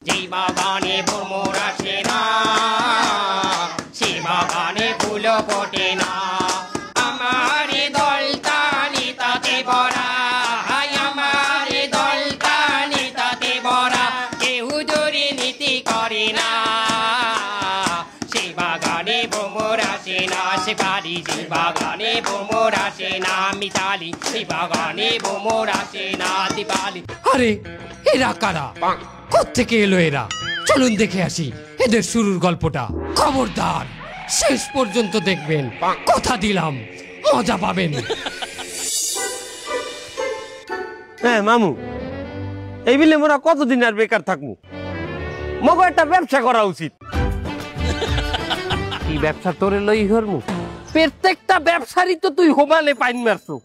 যে বাগানে ভ্রমর আসে না সে বাগানে ফুল ফোটে না। আমার দলটা নেতাতে ভরা, আমার দলটা নেতাতে ভরা, কেউ দুর্নীতি করে না। সে বাগানে ভ্রমর আসে না, সে বাড়ি যে বাগানে ভ্রমর আসে না। মিতালি সে বাগানে ভ্রমর আসে না। দীপালি আরে এরা কারা, কোত্থেকে এলো এরা? চলুন দেখে আসি এদের শুরুর গল্পটা। খবরদার শেষ পর্যন্ত দেখবেন, কথা দিলাম মজা পাবেন। হ্যাঁ মামু, এই বিলে মোরা কতদিন আর বেকার থাকবো? মগো একটা ব্যবসা করা উচিত। কি ব্যবসা তোরে লই হরমু? প্রত্যেকটা ব্যবসারই তো তুই হোমালে পাইন মারছো,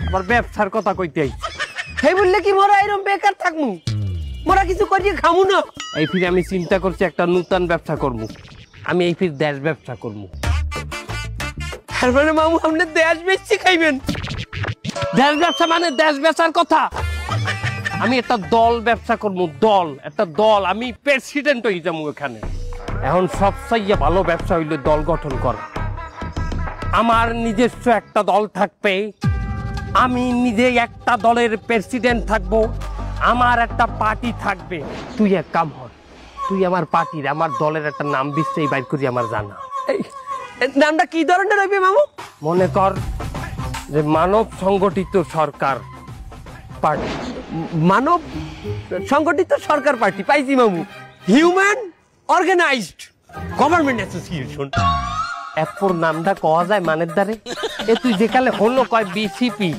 আবার ব্যবসার কথা কইতে আইছিস। সেই বললে কি মোরা এরকম বেকার থাকবো? মোরা কিছু করিয়ে খামু না। এই ফিরে আমি চিন্তা করছি একটা নতুন ব্যবসা করবো। আমি এই ফির দেশ ব্যবসা করবো। মানে মামু আপনি দেশ বেচছি খাইবেন? দেশ ব্যবসা মানে দেশ বেচার কথা। আমি একটা দল ব্যবসা করবো, দল, একটা দল। আমি প্রেসিডেন্ট হয়ে যাবো এখানে। এখন সবচেয়ে ভালো ব্যবসা হইল দল গঠন করা। আমার নিজস্ব একটা দল থাকবে, আমি নিজে একটা দলের প্রেসিডেন্ট থাকবো, আমার একটা পার্টি থাকবে। তুই এক কাম কর, তুই আমার পার্টির, আমার দলের একটা নাম বিশ্বেই বাইর করি আমার জানা। নামটা কি ধরনের হইবে মামু? মনে কর যে মানব সংগঠিত সরকার পার্টি। মানব সংগঠিত সরকার পার্টি পাইছি মামু। Human organized government association. এরপর নামটা কওয়া যায় মানের দ্বারে। এ তুই যেকালে হলো কয় বিসিপি,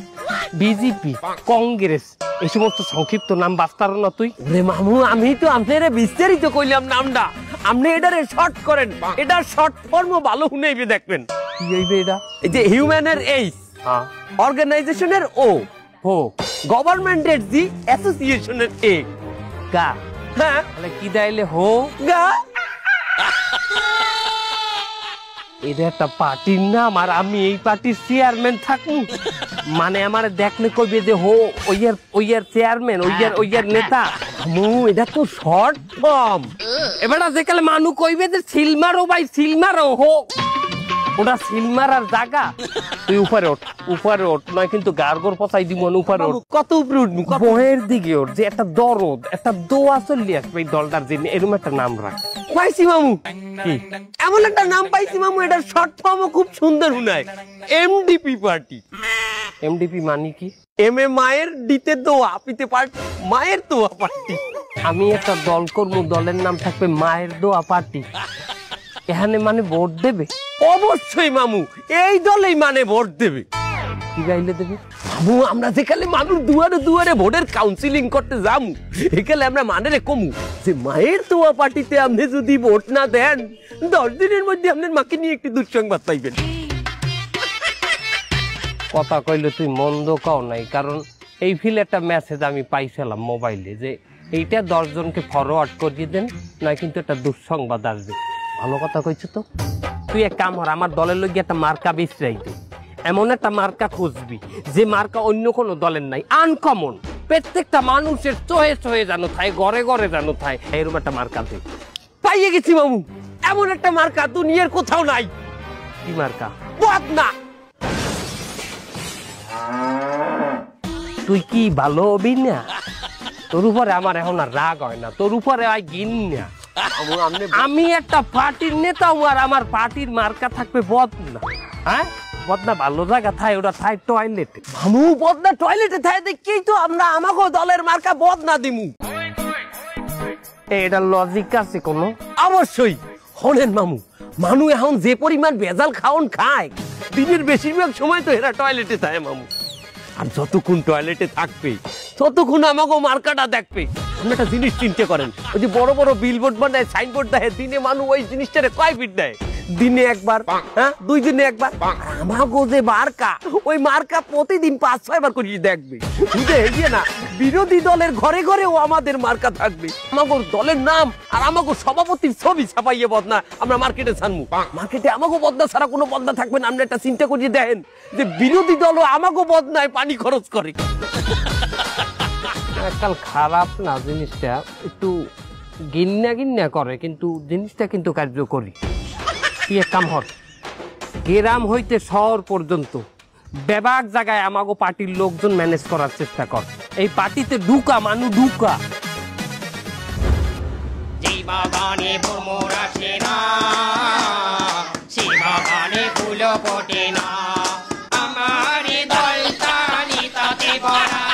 বিজেপি, কংগ্রেস, এই সমস্ত সংক্ষিপ্ত নাম বাস্তার না তুই? রে মামু আমি তো আপনারে বিস্তারিত কইলাম নামটা, আপনি এটারে শর্ট করেন। এটার শর্ট ফর্মও ভালো শুনেইবে দেখবেন। কি হইবে এটা? এই যে হিউম্যানের এইচ, অর্গানাইজেশনের ও, হো, গভর্নমেন্টের জি, অ্যাসোসিয়েশনের এ, গা। হ্যাঁ তাহলে কি দাইলে হো গা। এটা একটা পার্টির নাম, আর আমি এই পার্টির চেয়ারম্যান থাকবো। মানে আমার দেখলে কইবে যে হো ওইয়ার চেয়ারম্যান, ওইয়ার নেতা। এটা তো শর্ট ফর্ম। এবার যেকালে মানু কইবে যে সিলমারো ভাই সিলমারো হো, ওটা সিলমারার জায়গা। তুই উপরে ওঠ, উপরে ওঠ, নয় কিন্তু গার্গর পচাই দিব। উপরে ওঠ। কত উপরে উঠবো? বহের দিকে ওঠ, যে একটা দরদ, একটা দোয়া চলি আসবে এই দলটার জন্য। এরকম একটা নাম রাখ। পাইছি মামু। কি এমন একটা নাম পাইছি মামু, এটার শর্ট ফর্মও খুব সুন্দর শুনায়, এমডিপি পার্টি। এমডিপি মানে কি? এম এ মায়ের, ডিতে দোয়া, পিতে পার্টি, মায়ের দোয়া পার্টি। আমি একটা দল করবো, দলের নাম থাকবে মায়ের দোয়া পার্টি। এখানে মানে ভোট দেবে? অবশ্যই মামু, এই দলেই মানে ভোট দেবে। কি গাইলে দেবে মামু? আমরা যেখানে মানুষ দুয়ারে দুয়ারে ভোটের কাউন্সিলিং করতে যামু, এখানে আমরা মানে রে কমু যে মায়ের দোয়া পার্টিতে আপনি যদি ভোট না দেন, 10 দিনের মধ্যে আপনার মাকে নিয়ে একটি দুঃসংবাদ পাইবেন। কথা কইলে তুই মন্দ কও নাই, কারণ এই ফিল একটা মেসেজ আমি পাইছিলাম মোবাইলে যে এইটা 10 জনকে ফরওয়ার্ড করিয়ে দেন, নয় কিন্তু একটা দুঃসংবাদ আসবে। ভালো কথা কইছ তো। তুই এক কাম কর, আমার দলের লোক একটা মার্কা বিছরাই দে। এমন একটা মার্কা খুঁজবি যে মার্কা অন্য কোনো দলের নাই, আনকমন, প্রত্যেকটা মানুষের চোহে চোহে জানো থাই, ঘরে ঘরে জানো থাই, এরকম একটা মার্কা দে। পাইয়ে গেছি মামু, এমন একটা মার্কা দুনিয়ার কোথাও নাই। কি মার্কা? বদনা। তুই কি ভালো হবি না? তোর উপরে আমার এখন আর রাগ হয় না, তোর উপরে হয় ঘিন না। আমি একটা পার্টির নেতা, আর আমার পার্টির মার্কা থাকবে বদনা। হ্যাঁ বদনা ভালো জায়গা থাই, ওটা থাই টয়লেটে। মামু বদনা টয়লেটে থাই দেখি তো আমরা আমাকে দলের মার্কা বদনা দিমু। এটা লজিক আছে কোনো? অবশ্যই। হলেন মামু, মানু এখন যে পরিমাণ ভেজাল খাওন খায়, দিনের বেশিরভাগ সময় তো এরা টয়লেটে থাকে মামু। আর যতক্ষণ টয়লেটে থাকবে ততক্ষণ আমাকে মার্কাটা দেখবে। আপনি একটা জিনিস চিন্তা করেন, ওই যে বড় বড় বিলবোর্ড বানায়, সাইনবোর্ড দেয়, দিনে মানুষ ওই জিনিসটারে কয় ফিট দেয়? দিনে একবার, হ্যাঁ 2 দিনে একবার। আমাকে যে মার্কা, ওই মার্কা প্রতিদিন 5-6 বার করে দেখবে। বুঝে না, বিরোধী দলের ঘরে ঘরেও আমাদের মার্কা থাকবে। আমাকে দলের নাম আর আমাকে সভাপতির ছবি ছাপাইয়ে বদনা আমরা মার্কেটে ছাড়বো। মার্কেটে আমাকে বদনা ছাড়া কোনো বদনা থাকবে না। আপনি একটা চিন্তা করিয়ে দেখেন যে বিরোধী দলও আমাকে বদনায় পানি খরচ করে। কাল খারাপ না জিনিসটা, একটু গিন্না গিন্না করে, কিন্তু জিনিসটা কিন্তু কার্যকরী। কি এক কাম হর, গ্রাম হইতে শহর পর্যন্ত বেবাক জায়গায় আমাগো পার্টির লোকজন ম্যানেজ করার চেষ্টা কর। এই পার্টিতে ঢুকা মানু ঢুকা। যেই বাগানে ভ্রমর আসে না, সেই বাগানে ফুল ফোটে না। আমার দলটা নিতাতে ভরা,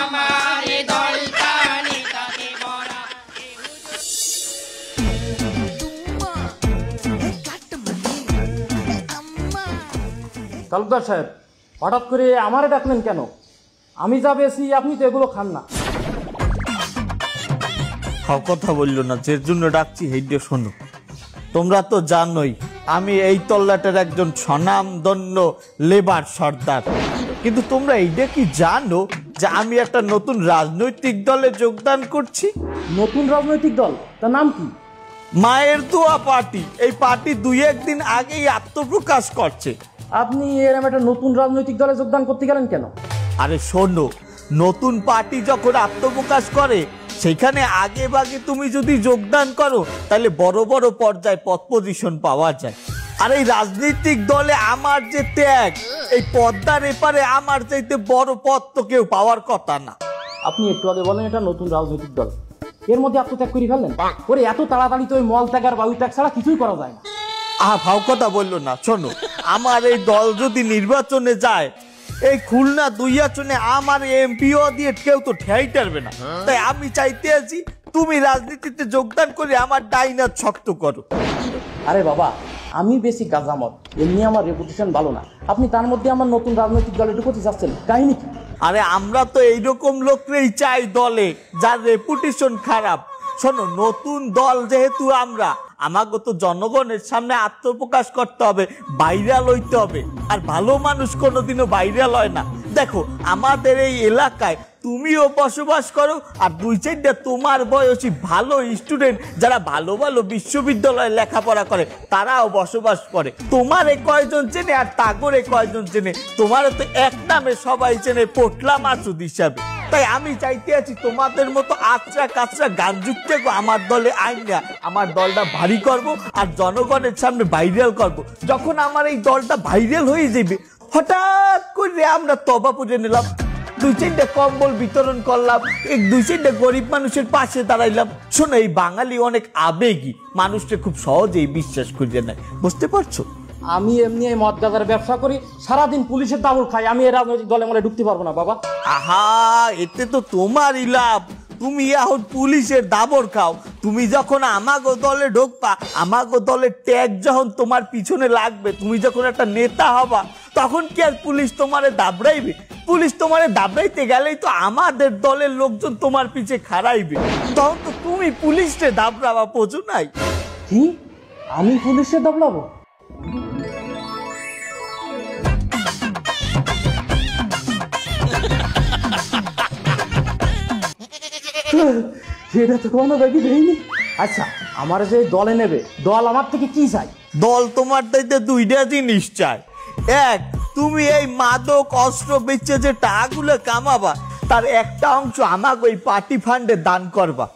আমার দলটা নিতাতে ভরা। তালুকদার সাহেব, হঠাৎ করে আমারে ডাকলেন কেন? আমি যা বেশি আপনি তো এগুলো খান না। কথা বললো না, যে জন্য ডাকছি হেইডে শোনো। তোমরা তো জানোই আমি এই তল্লাটের একজন স্বনামধন্য লেবার সর্দার, কিন্তু তোমরা এইটা কি জানো যে আমি একটা নতুন রাজনৈতিক দলে যোগদান করছি? নতুন রাজনৈতিক দল, তার নাম কি? মায়ের দোয়া পার্টি। এই পার্টি 2-1 দিন আগেই আত্মপ্রকাশ করছে। আপনি এরকম একটা নতুন রাজনৈতিক দলে যোগদান করতে গেলেন কেন? আরে শোনো, নতুন পার্টি যখন আত্মপ্রকাশ করে সেখানে আগে ভাগে তুমি যদি যোগদান করো তাহলে বড় বড় পর্যায়ে পদ পজিশন পাওয়া যায়। আর এই রাজনৈতিক দলে আমার যে ত্যাগ, এই পদ্মার এপারে আমার চাইতে বড় পদ তো কেউ পাওয়ার কথা না। আপনি একটু আগে বলেন এটা নতুন রাজনৈতিক দল, এর মধ্যে আত্মত্যাগ করে ফেললেন? ওরে এত তাড়াতাড়ি তো ওই মল ত্যাগ আর বায়ু ত্যাগ ছাড়া কিছুই করা যায় না। ভাও কথা বললো না। শোনো, আমার এই দল যদি নির্বাচনে যায়, এই খুলনা 2 আসনে আমার এমপিও দিয়ে কেউ তো ঠেই টারবে না। তাই আমি চাইতে আছি তুমি রাজনীতিতে যোগদান করে আমার ডাইনাত শক্ত করো। আরে বাবা, আমি বেশি গাজামত, এমনি আমার রেপুটেশন ভালো না, আপনি তার মধ্যে আমার নতুন রাজনৈতিক দলে ঢুকতে চাচ্ছেন, কাহিনী কি? আরে আমরা তো এইরকম লোকরেই চাই দলে যার রেপুটেশন খারাপ। শোনো, নতুন দল যেহেতু আমরা, আমাকে তো জনগণের সামনে আত্মপ্রকাশ করতে হবে, ভাইরাল হইতে হবে। আর ভালো মানুষ কোনোদিনও ভাইরাল হয় না। দেখো, আমাদের এই এলাকায় তুমিও বসবাস করো, আর 2-4টা তোমার বয়সী ভালো স্টুডেন্ট যারা ভালো ভালো বিশ্ববিদ্যালয়ে লেখাপড়া করে তারাও বসবাস করে। তোমারে কয়জন চেনে আর তাগরে কয়জন চেনে? তোমারও তো এক নামে সবাই চেনে, পোটলা মাসুদ হিসাবে। তাই আমি চাইতে আছি তোমাদের মতো আচরা কাচরা গানযুক্ত আমার দলে আইন না, আমার দলটা ভারী করব আর জনগণের সামনে ভাইরাল করব। যখন আমার এই দলটা ভাইরাল হয়ে যাবে, হঠাৎ করে আমরা তবা পুজো নিলাম, 2-4টা কম্বল বিতরণ করলাম, 2-4টা গরিব মানুষের পাশে দাঁড়াইলাম। শোনো, এই বাঙালি অনেক আবেগী, মানুষকে খুব সহজেই বিশ্বাস করিয়ে নেয়, বুঝতে পারছো? আমি এমনি এই মদ গাঁজার ব্যবসা করি, সারাদিন পুলিশের দাবল খাই, আমি এই রাজনৈতিক দলে মনে ঢুকতে পারবো না বাবা। আহা, এতে তো তোমারই লাভ। তুমি এখন পুলিশের দাবর খাও, তুমি যখন আমাগো দলে ঢুকবা, আমাগো দলের ট্যাগ যখন তোমার পিছনে লাগবে, তুমি যখন একটা নেতা হবা, তখন কি আর পুলিশ তোমারে দাবড়াইবে? পুলিশ তোমারে দাবড়াইতে গেলেই তো আমাদের দলের লোকজন তোমার পিছে খাড়াইবে, তখন তো তুমি পুলিশে দাবড়াবা, বোঝো নাই? কি আমি পুলিশের দাবলাবো? এটা তো কোনো ব্যাগই দেয়নি। আচ্ছা, আমার যে দলে নেবে, দল আমার থেকে কি চাই? দল তোমার দায়িত্বে 2টা জিনিস চাই। এক, তুমি এই মাদক অস্ত্র বেচে যে টাকাগুলো কামাবা তার একটা অংশ আমাকে ওই পার্টি ফান্ডে দান করবা।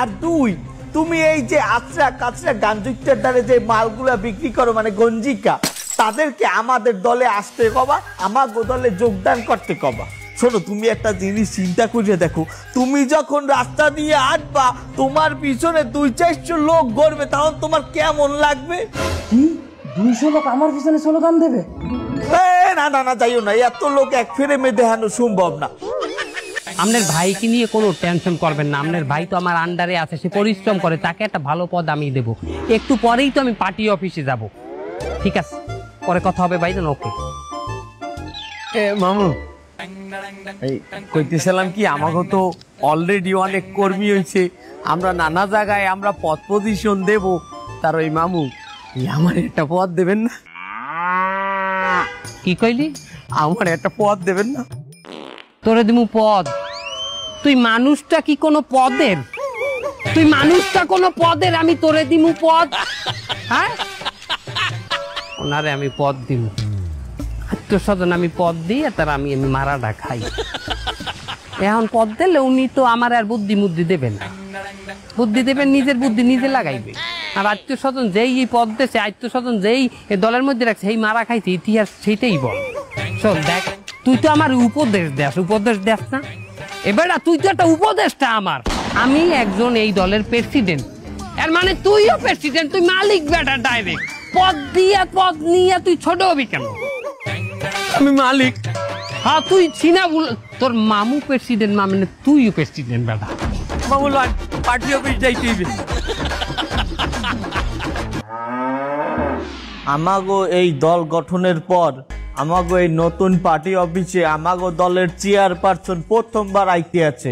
আর 2, তুমি এই যে আচরা কাচরা গাঞ্জুকটার দ্বারা যে মালগুলা বিক্রি করো, মানে গঞ্জিকা, তাদেরকে আমাদের দলে আসতে কবা, আমাকে দলে যোগদান করতে কবা। শোনো, তুমি একটা জিনিস চিন্তা করে দেখো, তুমি যখন রাস্তা দিয়ে হাঁটবা, তোমার পিছনে 2-400 লোক গড়বে, তখন তোমার কেমন লাগবে? কি 200 লোক আমার পিছনে স্লোগান দেবে? না না না, যাইও না, এত লোক এক ফ্রেমে দেখানো সম্ভব না। আপনার ভাইকে নিয়ে কোনো টেনশন করবেন না, আপনার ভাই তো আমার আন্ডারে আছে, সে পরিশ্রম করে, তাকে একটা ভালো পদ আমি দেবো। একটু পরেই তো আমি পার্টি অফিসে যাব। ঠিক আছে, পরে কথা হবে ভাই। ওকে মামু, এই কইতেছিলাম কি, আমাকে তো অলরেডি অনেক কর্মী হয়েছে, আমরা নানা জায়গায় আমরা পদ পজিশন দেব, তার ওই মামু আমার একটা পদ দেবেন না? কি কইলি? আমার একটা পদ দেবেন না? তোরে দিমু পদ? তুই মানুষটা কি কোনো পদের? তুই মানুষটা কোনো পদের? আমি তোরে দিমু পদ? হ্যাঁ, ওনারে আমি পদ দিমু, আত্মস্বজন আমি পদ দিই, আর তার আমি মারাটা খাই। এখন পদ দিলে উনি তো আমার আর বুদ্ধি মুদ্ধি দেবেন না। বুদ্ধি দেবে, নিজের বুদ্ধি নিজে লাগাইবে। আর আত্মীয় স্বজন যেই এই পদ দেশে, আত্মীয় স্বজন যেই এই দলের মধ্যে রাখছে, সেই মারা খাইছে, ইতিহাস সেইটাই বল। শোন দেখ, তুই তো আমার উপদেশ দেস না, এবার তুই তো একটা উপদেশটা আমার। আমি একজন এই দলের প্রেসিডেন্ট, এর মানে তুইও প্রেসিডেন্ট, তুই মালিক বেটা ডাইরেক্ট। পদ নিয়ে তুই ছোট হবি কেন? আমি মালিক। হ্যাঁ তুই চিনা তোর মামু প্রেসিডেন্ট, মানে তুইও প্রেসিডেন্ট বেটা। মামুল ভাই পার্টি অফিস যাইতে হইবে। আমাগো এই দল গঠনের পর আমাগো এই নতুন পার্টি অফিসে আমাগো দলের চেয়ারপারসন প্রথমবার আইতে আছে।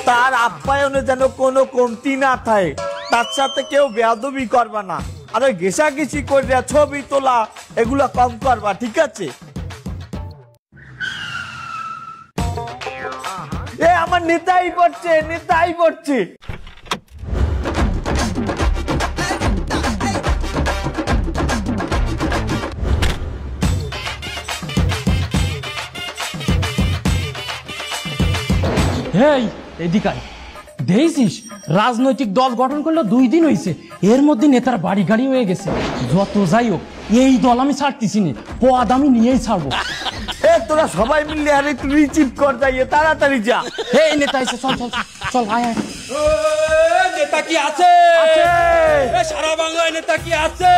তার আপ্যায়নে যেন কোনো কমতি না থাকে, তার সাথে কেউ বেয়াদবি করবা না, আর ওই ঘেঁষাঘেঁষি করে ছবি তোলা এগুলা কম করবা, ঠিক আছে? এ আমার নেতাই পড়ছে। হেই এদিকে আয়। দেখছিস রাজনৈতিক দল গঠন করলো 2 দিন হয়েছে, এর মধ্যে নেতার বাড়ি গাড়ি হয়ে গেছে। যত যাই হোক এই দল আমি ছাড়তেছি না, পদ আমি নিয়েই ছাড়বো। তোরা সবাই মিলে আর একটু রিচিভ কর, যাইয়ে তাড়াতাড়ি যা। এই নেতা এসে চল চল চল আয় আয়। নেতা কি আছে? সারা বাংলায় নেতা কি আছে?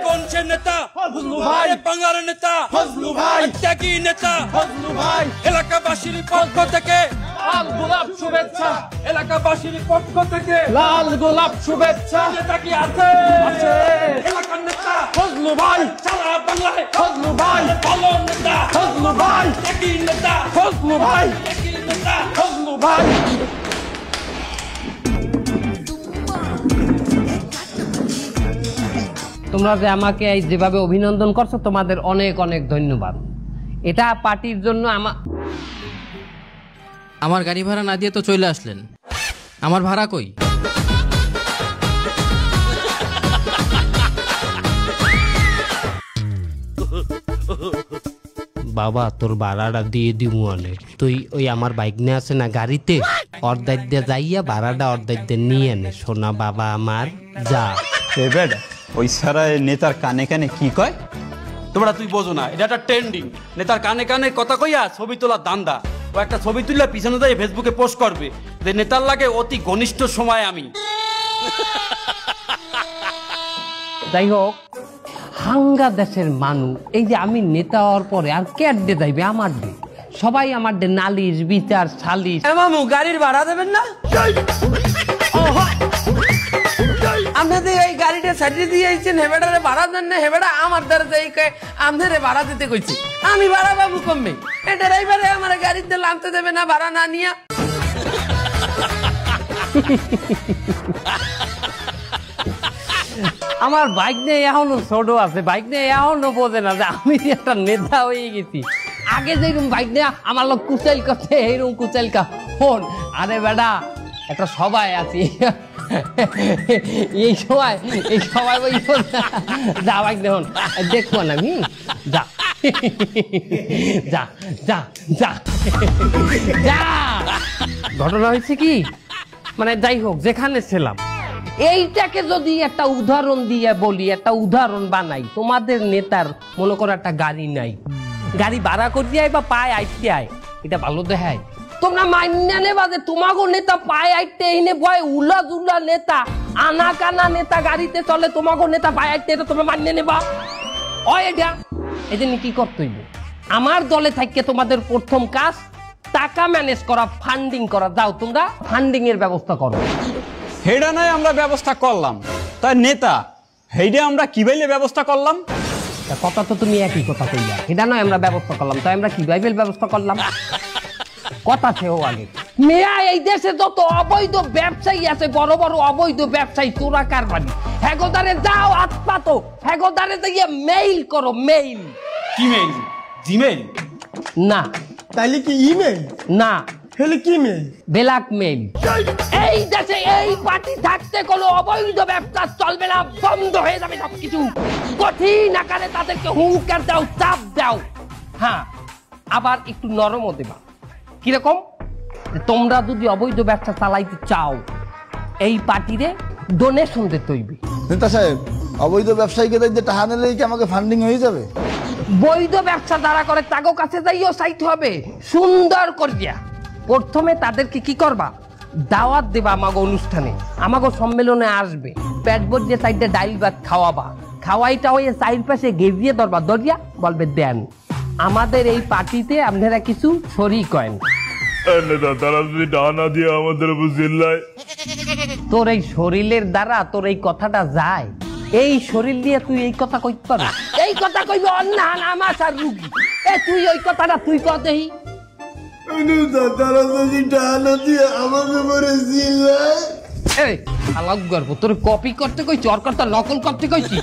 কোন সে নেতা? ফজলু ভাই। বাংলার নেতা ফজলু ভাই। কি নেতা? ফজলু ভাই। এলাকাবাসীর পক্ষ থেকে লাল গোলাপ শুভেচ্ছা। এলাকাবাসীর পক্ষ থেকে লাল গোলাপ শুভেচ্ছা। নেতা কি আছে? আছে। এলাকার নেতা ফজলু ভাই। সারা বাংলায় ফজলু ভাই। ভালো নেতা ফজলু ভাই। কি নেতা? ফজলু ভাই। কি নেতা? ফজলু ভাই। তোমরা যে আমাকে এই যেভাবে অভিনন্দন করছো, তোমাদের অনেক অনেক ধন্যবাদ। এটা পার্টির জন্য আমার গাড়ি ভাড়া না দিয়ে তো চলে আসলেন, আমার ভাড়া কই? বাবা তোর ভাড়াটা দিয়ে দিব অনেক। তুই ওই আমার বাইক নিয়ে আছে না গাড়িতে, অর্ধেক দিয়ে যাইয়া ভাড়াটা অর্ধেক দিয়ে নিয়ে আনে। সোনা বাবা আমার, যা। ওই সারা নেতার কানে কানে কি কয়? তোমরা তুই বোঝো না, এটা একটা ট্রেন্ডিং। নেতার কানে কানে কথা কইয়া ছবি তোলার দান্দা। ও একটা ছবি তুললে পিছনে যাই ফেসবুকে পোস্ট করবে যে নেতার লাগে অতি ঘনিষ্ঠ সময় আমি। যাই হোক, হাঙ্গা দেশের মানুষ এই যে আমি নেতা হওয়ার পরে আর কেট দে যাইবে আমার দে, সবাই আমার দে নালিশ বিচার সালিশ। মামু গাড়ির ভাড়া দেবেন না? আপনাদের এই গাড়িটা সাইডে দিয়ে আইছেন, হেবেডারে ভাড়া দেন না? হেবেডা আমার দ্বারা যাই আপনারে ভাড়া দিতে কইছি, আমি ভাড়া পাবো কমবে। এই ড্রাইভারে আমার গাড়িতে নামতে দেবে না ভাড়া না নিয়া। আমার বাইক নিয়ে এখনো ছোট আছে, বাইক নিয়ে এখনো বোঝে না যে আমি একটা নেতা হয়ে গেছি। আগে যেরকম বাইক নিয়ে আমার লোক কুচাইল করতে, এইরকম কুচাইল কা ফোন। আরে বেটা একটা সবাই আছি, এই সবাই ওই যা বাইক দেখুন দেখবো না আমি, যা যা যা যা যা। ঘটনা হয়েছে কি, মানে যাই হোক যেখানে ছিলাম, এইটাকে যদি একটা উদাহরণ দিয়ে বলি, একটা উদাহরণ বানাই, তোমাদের নেতার মনে করো একটা গাড়ি নাই, গাড়ি ভাড়া করতে আয় বা পায়ে আইতে আয়, এটা ভালো দেখায়? তোমরা মাইনা নেবা যে তোমাগো নেতা পায়ে আইতে এনে ভয় উলা জুলা নেতা, আনা কানা নেতা গাড়িতে চলে, তোমাগো নেতা পায়ে আইতে, এটা তোমরা মান্য নেবা? এটা এই জন্য কি করতে হইব, আমার দলে থাকতে তোমাদের প্রথম কাজ টাকা ম্যানেজ করা, ফান্ডিং করা। যাও তোমরা ফান্ডিং এর ব্যবস্থা করো। হেডা নাই আমরা ব্যবস্থা করলাম, তাই নেতা হেডে আমরা কিভাবে ব্যবস্থা করলাম? কথা তো তুমি একই কথা কইলা, এটা নয় আমরা ব্যবস্থা করলাম, তাই আমরা কিভাবে ব্যবস্থা করলাম? কথা ছেও আগে মেয়া, এই দেশে যত অবৈধ ব্যবসায়ী আছে, বড় বড় অবৈধ ব্যবসায়ী চোরা কারবারি, হেগোদারে যাও আতপাতো, হেগোদারে দিয়ে মেইল করো। মেইল কি মেইল? জিমেইল না, তাইলে কি ইমেল? না, হেলে কি মেল? Black mail. এই দেশে এই পার্টি থাকতে কোনো অবৈধ ব্যবসা চলবে না, বন্ধ হয়ে যাবে সবকিছু। কঠিন আকারে তাদেরকে হুঙ্কার দাও, চাপ দাও। হ্যাঁ, আবার একটু নরমও দেবা। কিরকম? তোমরা যদি অবৈধ ব্যবসা চালাইতে চাও, এই পার্টিরে ডোনেশন দিতে হইবে। নেতা সাহেব, অবৈধ ব্যবসায়ীকে দেখতে টাকা নিলেই কি আমাকে ফান্ডিং হয়ে যাবে? বৈধ ব্যবসা দ্বারা করে তাগো কাছে যাইও চাইতে হবে সুন্দর করিয়া। প্রথমে তাদেরকে কি করবা, দাওয়াত দেবা আমাগো অনুষ্ঠানে, আমাগো সম্মেলনে আসবে, পেট ভরিয়ে চাইতে ডাইল ভাত খাওয়াবা, খাওয়াইটা হয়ে চাইর পাশে গেজিয়ে ধরবা, ধরিয়া বলবে দেন আমাদের এই পার্টিতে আপনারা কিছু শরীক করেন। তারা যদি ডানা দিয়ে আমাদের বুঝিল্লাই, তোর এই শরীরের দ্বারা তোর এই কথাটা যায়, এই শরীর দিয়ে তুই এই কথা কইতে পারো? এই কথা কইবে অন্যান আমার আর রুগী। এ তুই ওই কথাটা তুই কতেই তারা যদি ডানা দিয়ে আমাকে বুঝিল্লাই। এই আলাপ গর্ব তোর কপি করতে কইছি, ওর কথা নকল করতে কইছি?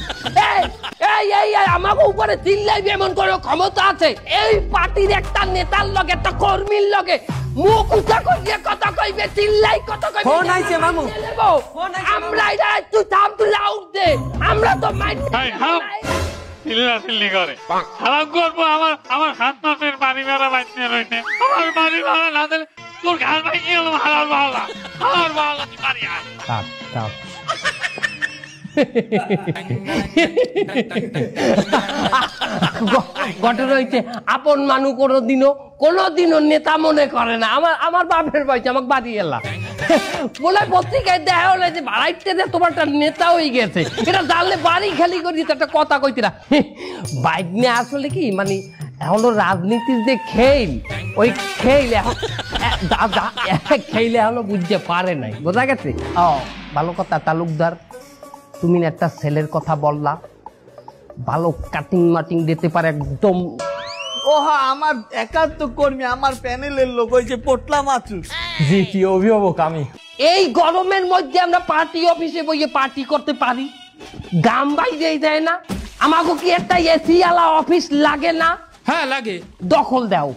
আমাকে উপরে চিল্লাইবি এমন কোনো ক্ষমতা আছে? এই পার্টির একটা নেতার লগে একটা কর্মীর লগে মুখ উঁচা করিয়ে কথা কইবে, চিল্লাই কথা কইবে। ফোন আইছে মামু, আমরা এটা তুই থাম, তুই লাউড দে, আমরা তো মাইন্ড চিল্লাচিল্লি করে খারাপ করবো। আমার 7 মাসের বাড়ি ভাড়া বাঁচিয়ে রয়েছে, আমার বাড়ি ভাড়া না দিলে তোর ঘাট ভাই কি হলো? হারার ভাড়া বাড়ি আয়। ঘটনা হইছে আপন মানুষ কোনোদিনও নেতা মনে করে না। আমার বাপের বয়সে আমাকে বাড়ি এলাম বলে পত্রিকায় দেখা হলে যে বাড়াইতে দে তোমার একটা নেতা হয়ে গেছে, এটা জানলে বাড়ি খালি করি একটা কথা কইতে না। বাইক নিয়ে আসলে কি মানে এখন রাজনীতির যে খেল, ওই খেল এখন খেলে এখনো বুঝতে পারে নাই, বোঝা গেছে? ও ভালো কথা তালুকদার, তুমি একটা ছেলের কথা বললা, ভালো কাটিং মাটিং দিতে পারে একদম। ওহা আমার একান্ত কর্মী, আমার প্যানেলের লোক, ওই যে পোটলা মাছুস। জি কি অভিভাবক আমি। এই গরমের মধ্যে আমরা পার্টি অফিসে বইয়ে পার্টি করতে পারি? গাম বাইরে যায় না? আমাকে কি একটা এসি আলা অফিস লাগে না? হ্যাঁ লাগে। দখল দাও।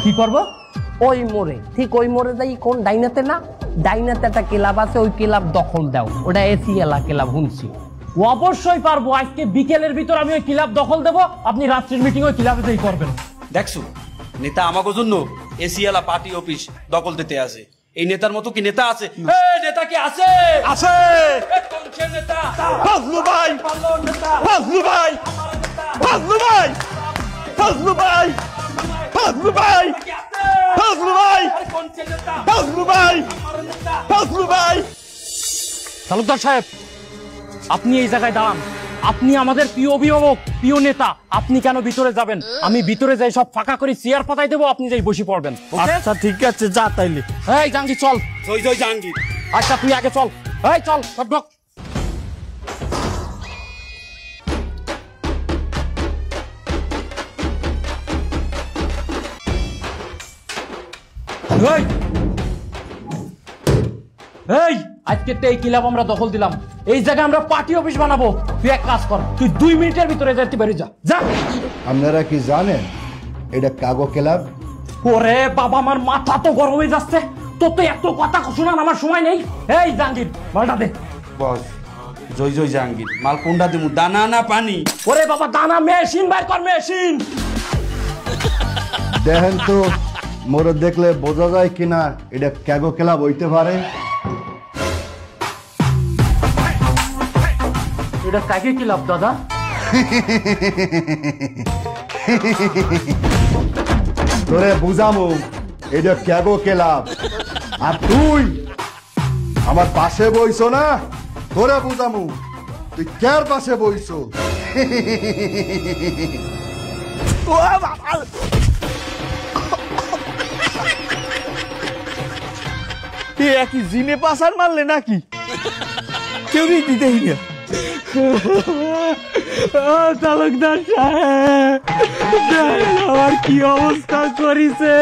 কি করব? ওই মোড়ে, ঠিক ওই মোড়ে যাই, কোন ডাইনাতে না, ডাইনাতে একটা ক্লাব আছে, ওই ক্লাব দখল দাও, ওটা এসি এলা ক্লাব শুনছি। অবশ্যই পারবো, আজকে বিকেলের ভিতর আমি ওই ক্লাব দখল দেবো, আপনি রাত্রির মিটিং ওই ক্লাবেতেই করবেন। দেখছো নেতা আমাকে জন্য এসিয়ালা পার্টি অফিস দখল দিতে আসে। এই নেতার মতো কি নেতা আছে? নেতা কি আছে? আছে। কোন সে নেতা? ফজলু ভাই, ফজলু ভাই, ফজলু ভাই, ফজলু ভাই, ফজলু ভাই, ফজলু ভাই, ফজলু ভাই, ফজলু ভাই। তালুকদার সাহেব, আপনি এই জায়গায় দাঁড়ান, আপনি আমাদের প্রিয় অভিভাবক, প্রিয় নেতা, আপনি কেন ভিতরে যাবেন? আমি ভিতরে যাই সব ফাঁকা করে চেয়ার পাতাই দেবো, আপনি যাই বসে পড়বেন। আচ্ছা ঠিক আছে, যা তাইলে। এই জাহাঙ্গীর চল। জয় জয় জাহাঙ্গীর। আচ্ছা তুই আগে চল। এই চল সব ঢোক। এই আজকে এই ক্লাব আমরা দখল দিলাম, এই জায়গায় আমরা পার্টি অফিস বানাবো। তুই এক কাজ কর, তুই 2 মিনিটের ভিতরে যেতে পারি, যা যা। আপনারা কি জানেন এটা কাগো ক্লাব? ওরে বাবা, আমার মাথা তো গরম হয়ে যাচ্ছে, তোর তো এত কথা শোনার আমার সময় নেই। এই জাহাঙ্গীর মালটা দে। বস জয় জয় জাহাঙ্গীর, মাল কোনটা দিমু, দানা না পানি? ওরে বাবা দানা, মেশিন বাইর কর, মেশিন। দেখেন তো মোর দেখলে বোঝা যায় কিনা এটা কাগো ক্লাব হইতে পারে। এটা কাকে ক্লাব দাদা? তোরে বুঝামু এটা কাগো ক্লাব, আর তুই আমার পাশে বইছো না, তোরে বুঝামু তুই কার পাশে বইছো। একই জিনে পাসার মারলে নাকি? কেউ দিতেই না। তালুকদার সাহেব, আমার কি অবস্থা করিছে,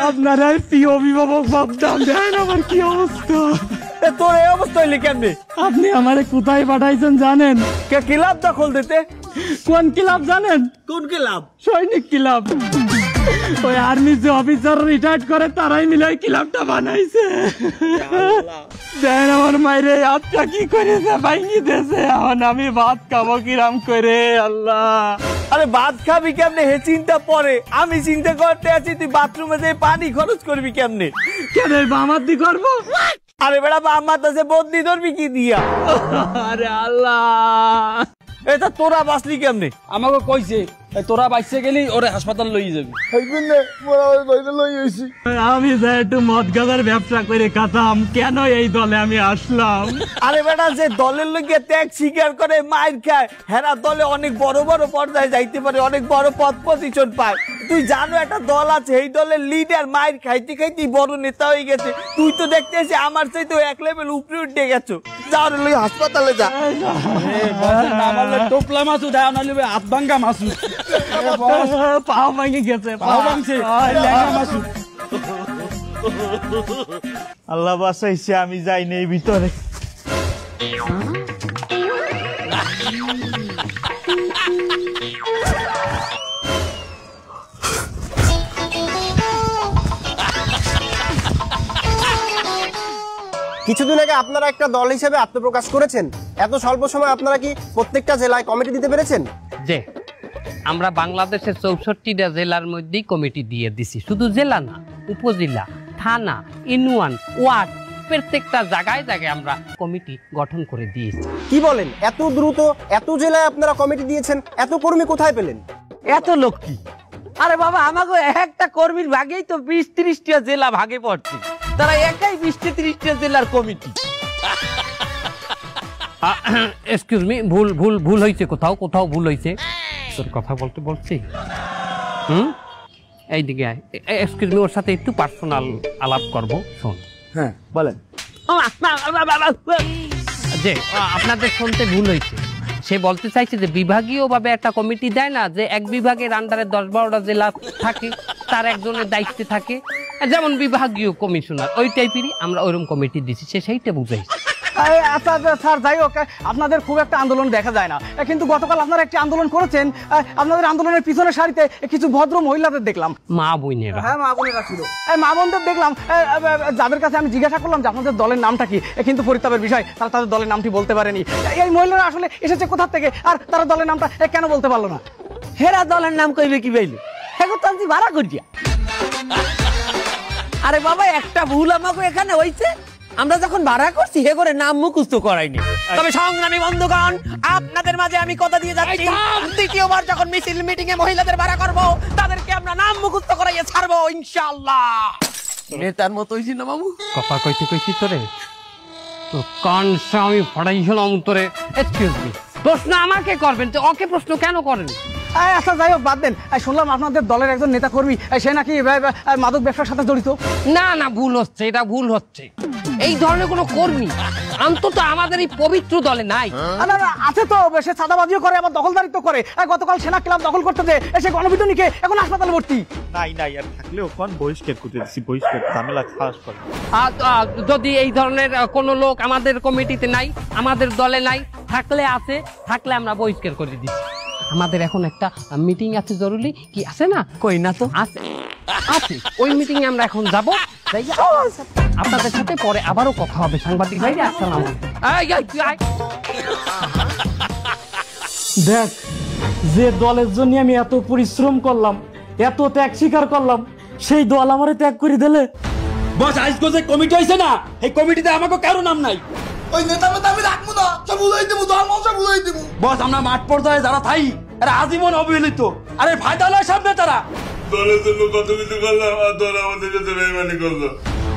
আপনারা প্রিয় অভিভাবক ভাবতাম, দেখেন আমার কি অবস্থা। তোর এই অবস্থা হইলে কেমনে? আপনি আমারে কোথায় পাঠাইছেন জানেন? কে ক্লাব দখল দিতে? কোন ক্লাব জানেন? কোন ক্লাব? সৈনিক ক্লাব। ওই আর্মি যে অফিসার রিটায়ার্ড করে তারাই মিলে ওই ক্লাবটা বানাইছে। দেন আমার মাইরে হাতটা কি করেছে, ভাঙি দিয়েছে। এখন আমি ভাত খাবো কিরাম করে? আল্লাহ। আরে ভাত খাবি কেমনে হে চিন্তা পরে, আমি চিন্তা করতে আছি তুই বাথরুমে যে পানি খরচ করবি কেমনে? কেন বামাতি করবো? আরে বেটা বাম মাথাতে বদলি ধরবি কি দিয়া? আরে আল্লাহ, এটা তোরা বাঁচলি কেমনে? আমাকে কইছে তোরা বাইসে গেলি ওরে হাসপাতাল লই যাবি। আমি যা একটু মদ গাজার ব্যবসা করে খাতাম, কেন এই দলে আমি আসলাম? আরে বেটা যে দলের লোকে ত্যাগ স্বীকার করে মাইর খায়, হেরা দলে অনেক বড় বড় পর্যায়ে যাইতে পারে, অনেক বড় পদ পজিশন পায়। তুই জানো একটা দল আছে, এই দলের লিডার মাইর খাইতে খাইতে বড় নেতা হয়ে গেছে। তুই তো দেখতেছি আমার চাইতে এক লেভেল উপরে উঠে গেছো। যাও রে হাসপাতালে যা। টোপলা মাছু দেয় নাহলে হাত ভাঙ্গা মাছু, পাও ভাঙে গেছে, পাও ভাঙছে, মাছু। আল্লাহ বাঁচাইছে, আমি যাই নেই ভিতরে। কিছুদিন আগে আপনারা একটা দল হিসেবে আত্মপ্রকাশ করেছেন, এত স্বল্প সময় আপনারা কি প্রত্যেকটা জেলায় কমিটি দিতে পেরেছেন? যে আমরা বাংলাদেশের 64টা জেলার মধ্যেই কমিটি দিয়ে দিছি। শুধু জেলা না, উপজেলা, থানা, ইউনিয়ন, ওয়ার্ড, প্রত্যেকটা জায়গায় জায়গায় আমরা কমিটি গঠন করে দিয়েছি। কি বলেন, এত দ্রুত এত জেলায় আপনারা কমিটি দিয়েছেন? এত কর্মী কোথায় পেলেন? এত লোক কি? আরে বাবা, আমাকে একটা কর্মীর ভাগেই তো 20-30টা জেলা ভাগে পড়ছে, তারা একাই 20-30টা জেলার কমিটি। এক্সকিউজ মি, ভুল ভুল ভুল হয়েছে, কোথাও কোথাও ভুল হয়েছে। তোর কথা বলতে বলছি, এইদিকে এক্সকিউজ মি, ওর সাথে একটু পার্সোনাল আলাপ করবো, শোন। হ্যাঁ বলেন। যে আপনাদের শুনতে ভুল হয়েছে, সে বলতে চাইছে যে বিভাগীয় ভাবে একটা কমিটি দেয় না, যে এক বিভাগের আন্ডারে 10-12টা জেলা থাকে, তার একজনের দায়িত্বে থাকে, যেমন বিভাগীয় কমিশনার, ওই টাইপেরই আমরা ওইরকম কমিটি দিচ্ছি, সে সেইটা বুঝাইছে। আচ্ছা স্যার, যাই হোক, আপনাদের খুব একটা আন্দোলন দেখা যায় না, কিন্তু গতকাল আপনারা একটি আন্দোলন করেছেন। আপনাদের আন্দোলনের পিছনের সারিতে কিছু ভদ্র মহিলাদের দেখলাম। মা বোনেরা? হ্যাঁ, মা বোনেরা ছিল। মা বোনদের দেখলাম, যাদের কাছে আমি জিজ্ঞাসা করলাম যে আপনাদের দলের নামটা কি, কিন্তু পরিতাপের বিষয় তারা তাদের দলের নামটি বলতে পারেনি। এই মহিলারা আসলে এসেছে কোথা থেকে, আর তারা দলের নামটা কেন বলতে পারলো না? হেরা দলের নাম কইবে কি বাইলে, এখন তো আমি ভাড়া করিয়া। আরে বাবা, একটা ভুল আমাকে এখানে হইছে, আমরা যখন ভাড়া করছি হে করে নাম মুখস্থ করাইনি। তবে সংগ্রামী বন্ধুগণ, আপনাদের মাঝে আমি কথা দিয়ে যাচ্ছি, দ্বিতীয়বার যখন মিছিল মিটিং এ মহিলাদের ভাড়া করব, তাদেরকে আমরা নাম মুখস্থ করাইয়ে ছাড়বো ইনশাআল্লাহ। নেতার মতো হইছি না মামু? কথা কইতে কইছি তোরে, তো কানসা আমি ফাড়াইছিলাম তোরে। এক্সকিউজ মি, প্রশ্ন আমাকে করবেন, তো ওকে প্রশ্ন কেন করেন? আচ্ছা যাই হোক, বাদ দেন। শুনলাম আপনাদের দলের একজন নেতা কর্মী, সে নাকি মাদক ব্যবসার সাথে জড়িত। না না, ভুল হচ্ছে, এটা ভুল হচ্ছে। এই ধরনের কোনো কর্মী অন্তত আমাদের এই পবিত্র দলে নাই। আছে তো, সে চাঁদাবাজিও করে, আবার দখলদারিত্ব করে। গতকাল সেনা ক্লাব দখল করতে যে এসে গণপিটুনিকে এখন হাসপাতালে ভর্তি। নাই আর থাকলেও কোন বহিষ্কার করতে দিচ্ছি, বহিষ্কার ঝামেলা খারাপ করে। যদি এই ধরনের কোনো লোক আমাদের কমিটিতে নাই, আমাদের দলে নাই, থাকলে আছে, থাকলে আমরা বহিষ্কার করে দিচ্ছি। আমাদের এখন একটা মিটিং আছে জরুরি, কি আছে না? কই না তো, আছে আছে, ওই মিটিং এ আমরা এখন যাব। আপনাদের সাথে পরে আবারও কথা হবে। সাংবাদিক ভাই, আসসালামু আলাইকুম। দেখ, যে দলের জন্য আমি এত পরিশ্রম করলাম, এত ত্যাগ স্বীকার করলাম, সেই দল আমারে ত্যাগ করে দিলে। বস, আজকে যে কমিটি হয়েছে না, এই কমিটিতে আমাকে কারো নাম নাই। ওই নেতা আমি রাখবো না, সব বুঝাই দেবো, সব বুঝাই দেবো। বস, আমরা মাঠ পর্যায়ে যারা থাই, এরা আজীবন অবহেলিত। আরে ফায়দা নয় সামনে তারা। দলের জন্য কত কিছু করলাম, আর দল আমাদের কাছে বেইমানি করলো।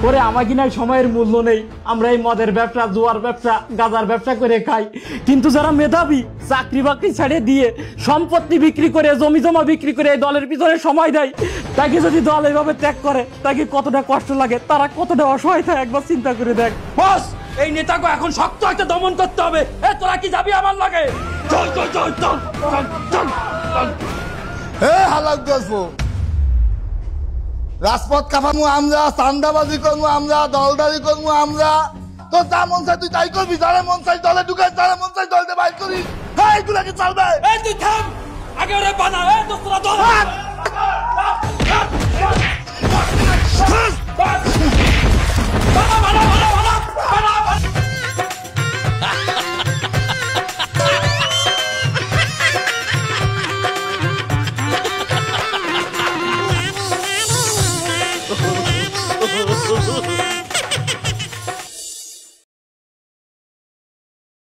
ওরে আমার কিনা সময়ের মূল্য নেই, আমরা এই মদের ব্যবসা, জুয়ার ব্যবসা, গাঁজার ব্যবসা করে খাই। কিন্তু যারা মেধাবী, চাকরি বাকরি ছেড়ে দিয়ে সম্পত্তি বিক্রি করে, জমি জমা বিক্রি করে এই দলের পিছনে সময় দেয়, তাকে যদি দল এইভাবে ত্যাগ করে, তাকে কতটা কষ্ট লাগে, তারা কতটা অসহায় থাকে, একবার চিন্তা করে দেখ। বস, এই নেতাকে এখন শক্ত একটা দমন করতে হবে। তোরা কি যাবি আমার লাগে? চল চল চল চল চল চল। হালাক দোস্ত, রাজপথ কাঁপামু আমরা, চান্দাবাজি করবো আমরা, দলদারি করবো আমরা। তো যা মন চাই তুই তাই করবি, যারা মন চাই দলে ঢুকাই, যারা মন চাই দলতে বাইর করিস। এইগুলাকে চলবে। তুই থাম, আগে ওরা বানা। দোস্তরা দল